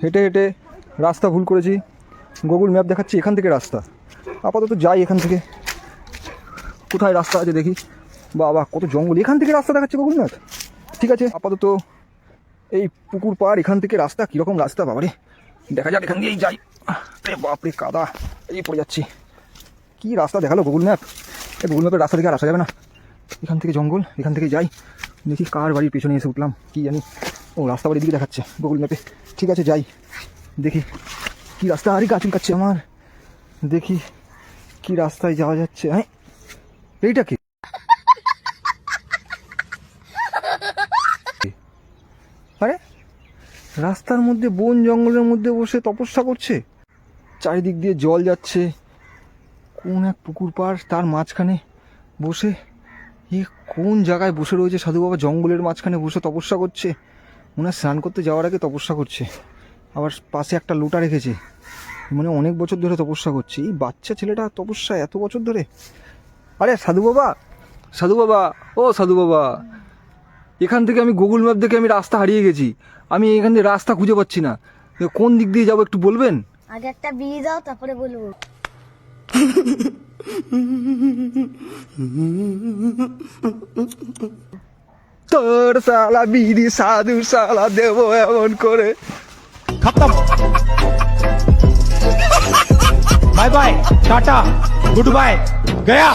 হেঁটে হেঁটে রাস্তা ভুল করেছি। গুগল ম্যাপ দেখাচ্ছি এখান থেকে রাস্তা। আপাতত যাই এখান থেকে, কোথায় রাস্তা আছে দেখি। বাবা কত জঙ্গল, এখান থেকে রাস্তা দেখাচ্ছে গুগল ম্যাপ। ঠিক আছে, আপাতত এই পুকুর পাড়, এখান থেকে রাস্তা, কীরকম রাস্তা বাবারে, দেখা যাক এখান দিয়েই যাই। বাপরে কাদা, এই পড়ে যাচ্ছি। কী রাস্তা দেখালো গুগল ম্যাপ, এই গুগল ম্যাপের রাস্তা থেকে আর আসা যাবে না। এখান থেকে জঙ্গল, এখান থেকে যাই। দেখি কার বাড়ির পেছনে এসে উঠলাম কি জানি। ও রাস্তা বাড়ির দিকে দেখাচ্ছে গুগল ম্যাপে। ঠিক আছে যাই, দেখি কী রাস্তা। আরে গা চুলকাচ্ছে আমার, দেখি কি রাস্তায় যাওয়া যাচ্ছে। হ্যাঁ এইটা কি? আরে রাস্তার মধ্যে বন জঙ্গলের মধ্যে বসে তপস্যা করছে, চারিদিক দিয়ে জল যাচ্ছে, কোন এক পুকুর পাড়, তার মাঝখানে বসে। এ কোন জায়গায় বসে রয়েছে সাধু বাবা? জঙ্গলের মাঝখানে বসে তপস্যা করছে, মনে হয় স্নান করতে যাওয়ার আগে তপস্যা করছে। আবার পাশে একটা লোটা রেখেছে, মানে অনেক বছর ধরে তপস্যা করছে। এই বাচ্চা ছেলেটা তপস্যা এত বছর ধরে। আরে সাধু বাবা, সাধু বাবা, ও সাধু বাবা, এখান থেকে আমি গুগল ম্যাপ দেখে আমি রাস্তা হারিয়ে গেছি। আমি এখান থেকে রাস্তা খুঁজে পাচ্ছি না, কোন দিক দিয়ে যাবো একটু বলবেন? আগে একটা বিয়ে দাও তারপরে বলবো। তোর শালা বিড়ি সাধু শালা দেবো এমন করে। खत्म। Bye bye, tata, goodbye, गया।